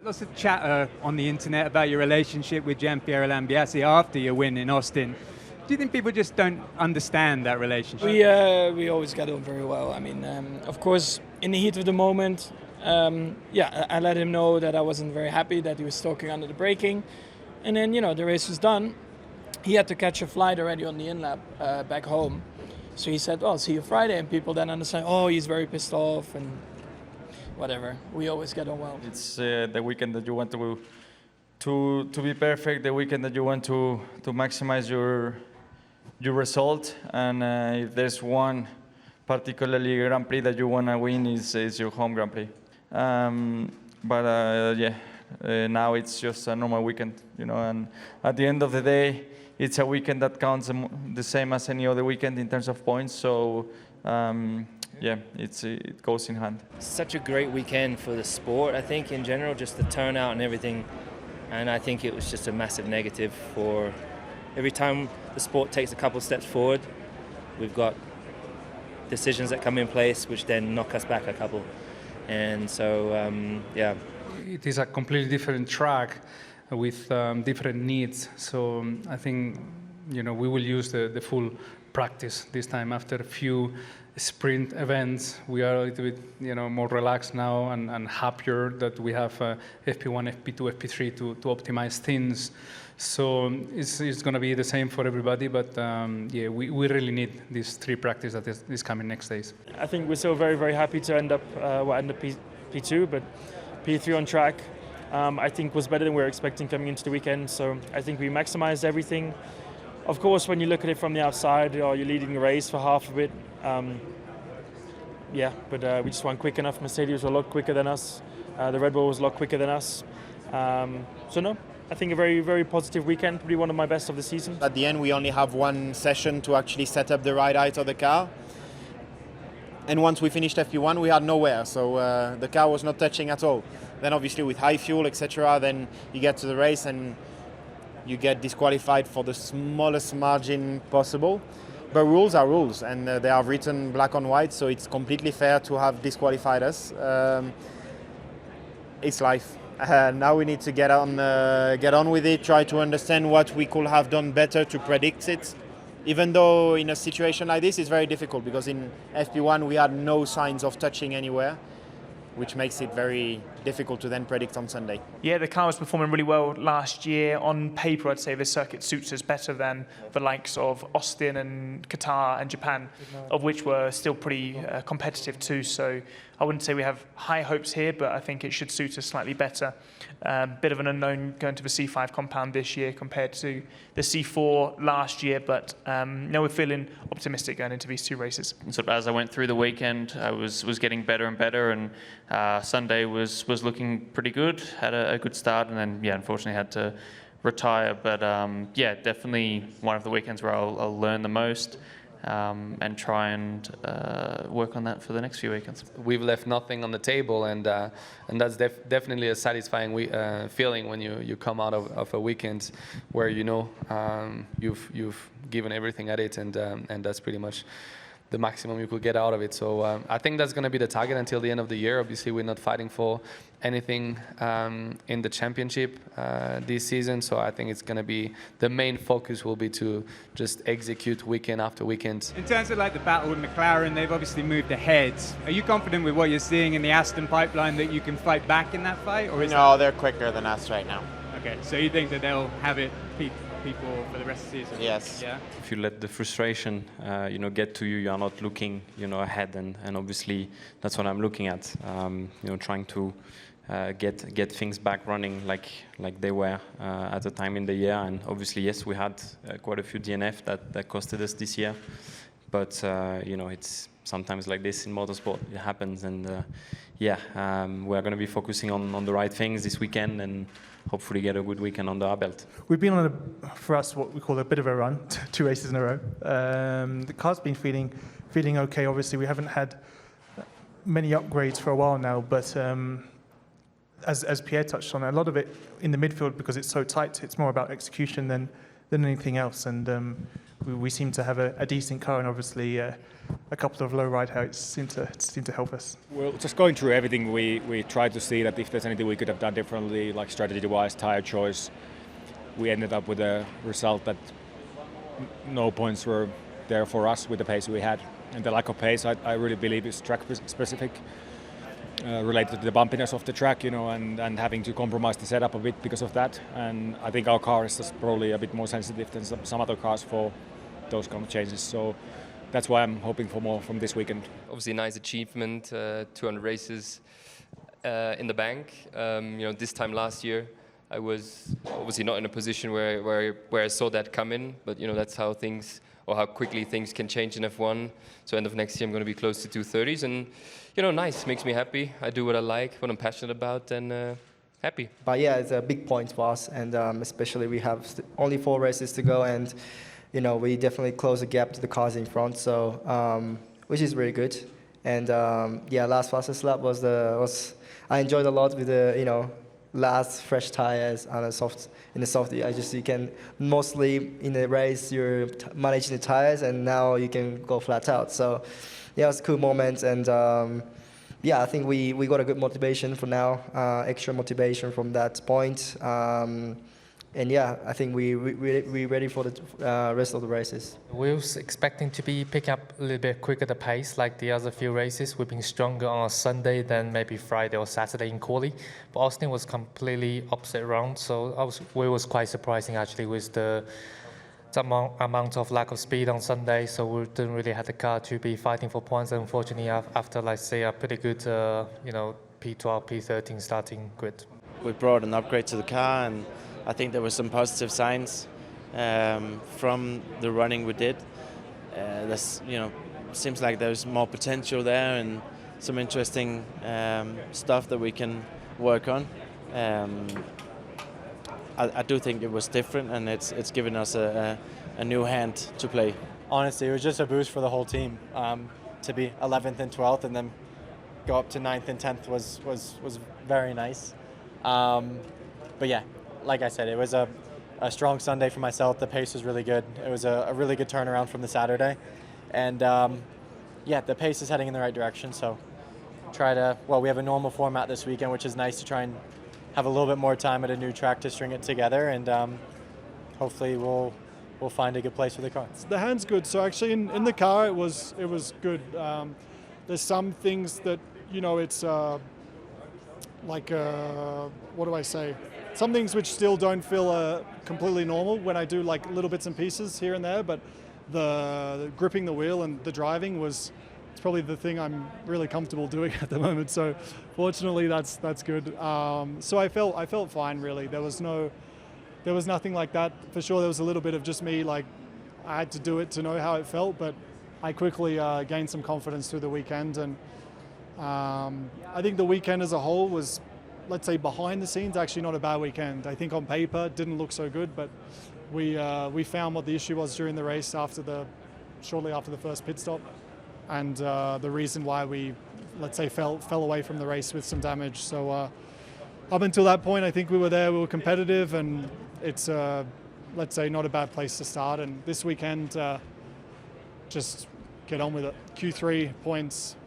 lots of chatter on the internet about your relationship with Gianpiero Lambiase after your win in Austin. Do you think people just don't understand that relationship? We always get on very well. I mean, of course, in the heat of the moment, I let him know that I wasn't very happy that he was stalking under the braking. And then, the race was done. He had to catch a flight already on the in-lap back home. So he said, "I'll see you Friday." And people then understand, oh, he's very pissed off and whatever. We always get on well. It's the weekend that you want to be perfect, the weekend that you want to maximize your result. And if there's one particularly Grand Prix that you want to win, is your home Grand Prix. Now it's just a normal weekend, and at the end of the day, it's a weekend that counts the same as any other weekend in terms of points. So, it goes in hand. Such a great weekend for the sport, I think, in general, just the turnout and everything. And I think it was just a massive negative for every time the sport takes a couple of steps forward, we've got decisions that come in place which then knock us back a couple. And so, It is a completely different track with different needs. So I think, we will use the full practice this time. After a few sprint events, we are a little bit, more relaxed now and happier that we have FP1, FP2, FP3 to optimize things. So it's going to be the same for everybody, but we really need these 3 practice that is coming next days. I think we're still very, very happy to end up P2, but P3 on track, I think was better than we were expecting coming into the weekend. So I think we maximized everything. Of course, when you look at it from the outside, you're leading the race for half of it. But we just weren't quick enough. Mercedes were a lot quicker than us. The Red Bull was a lot quicker than us. I think a very, very positive weekend, probably one of my best of the season. At the end, we only have one session to actually set up the right height of the car. And once we finished FP1, we had nowhere, so the car was not touching at all. Then obviously with high fuel, etc., then you get to the race and you get disqualified for the smallest margin possible. But rules are rules, and they are written black on white, so it's completely fair to have disqualified us. It's life. Now we need to get on with it, try to understand what we could have done better to predict it. Even though in a situation like this, it's very difficult because in FP1 we had no signs of touching anywhere, which makes it very difficult to then predict on Sunday. Yeah, the car was performing really well last year. On paper, I'd say the circuit suits us better than the likes of Austin and Qatar and Japan, of which were still pretty competitive too. So I wouldn't say we have high hopes here, but I think it should suit us slightly better. Bit of an unknown going to the C5 compound this year compared to the C4 last year, but we're feeling optimistic going into these 2 races. So as I went through the weekend, I was getting better and better, and Sunday was looking pretty good. Had a good start, and then unfortunately had to retire. But definitely one of the weekends where I'll learn the most. And try and work on that for the next few weekends. We've left nothing on the table, and that's definitely a satisfying feeling when you come out of a weekend where you've given everything at it, and that's pretty much the maximum you could get out of it. So I think that's going to be the target until the end of the year. Obviously, we're not fighting for anything in the championship this season. So I think it's going to be the main focus will be to just execute weekend after weekend. In terms of the battle with McLaren, they've obviously moved ahead. Are you confident with what you're seeing in the Aston pipeline that you can fight back in that fight? Or they're quicker than us right now. Okay, so you think that they'll have it people for the rest of the season? Yes. Yeah. If you let the frustration, get to you, you are not looking, ahead, and obviously that's what I'm looking at. Trying to get things back running like they were at the time in the year. And obviously, yes, we had quite a few DNF that costed us this year. But it's sometimes like this in motorsport. It happens, and we're going to be focusing on the right things this weekend and hopefully get a good weekend under our belt. We've been on, for us, what we call a bit of a run, 2 races in a row. The car's been feeling okay. Obviously, we haven't had many upgrades for a while now, but as Pierre touched on, a lot of it in the midfield, because it's so tight, it's more about execution than anything else. And we seem to have a decent car, and obviously a couple of low ride heights seem to help us. Well, just going through everything, we tried to see that if there's anything we could have done differently, like strategy-wise, tire choice. We ended up with a result that no points were there for us with the pace we had. And the lack of pace, I really believe, is track-specific, related to the bumpiness of the track, and having to compromise the setup a bit because of that. And I think our car is just probably a bit more sensitive than some other cars for those kind of changes. So that's why I'm hoping for more from this weekend. Obviously, a nice achievement, 200 races in the bank. This time last year, I was obviously not in a position where I saw that come in, but that's how things, or how quickly things can change in F1. So end of next year, I'm going to be close to 230s, and nice, makes me happy. I do what I like, what I'm passionate about, and happy. But yeah, it's a big point for us, and especially we have only 4 races to go, and we definitely close the gap to the cars in front, so which is really good. And last fastest lap was I enjoyed a lot with the last fresh tires on a soft. You can mostly in the race you're managing the tires, and now you can go flat out. So yeah, it was a cool moment, and I think we got a good motivation for now, extra motivation from that point. And I think we're ready for the rest of the races. We was expecting to pick up a little bit quicker the pace like the other few races. We've been stronger on Sunday than maybe Friday or Saturday in quali. But Austin was completely opposite round, so we was quite surprising actually with the amount of lack of speed on Sunday. So we didn't really have the car to be fighting for points. Unfortunately, after a pretty good P12, P13 starting grid. We brought an upgrade to the car, and I think there were some positive signs from the running we did. Seems like there's more potential there and some interesting stuff that we can work on. I do think it was different, and it's given us a new hand to play. Honestly, it was just a boost for the whole team. To be 11th and 12th and then go up to 9th and 10th was very nice. But yeah, like I said, it was a strong Sunday for myself. The pace was really good. It was a really good turnaround from the Saturday. And the pace is heading in the right direction. So we have a normal format this weekend, which is nice to try and have a little bit more time at a new track to string it together. And hopefully we'll find a good place for the car. The hand's good. So actually in the car, it was good. There's some things that, it's what do I say? Some things which still don't feel completely normal when I do like little bits and pieces here and there, but the gripping the wheel and the driving it's probably the thing I'm really comfortable doing at the moment. So fortunately that's good. So I felt fine really. There was nothing like that. For sure there was a little bit of just me, like I had to do it to know how it felt, but I quickly gained some confidence through the weekend, and I think the weekend as a whole was, let's say, behind the scenes, actually not a bad weekend. I think on paper it didn't look so good, but we found what the issue was during the race shortly after the first pit stop, and the reason why we, let's say, fell away from the race with some damage. So up until that point, I think we were competitive, and it's let's say not a bad place to start. And this weekend, just get on with it. Q3 points,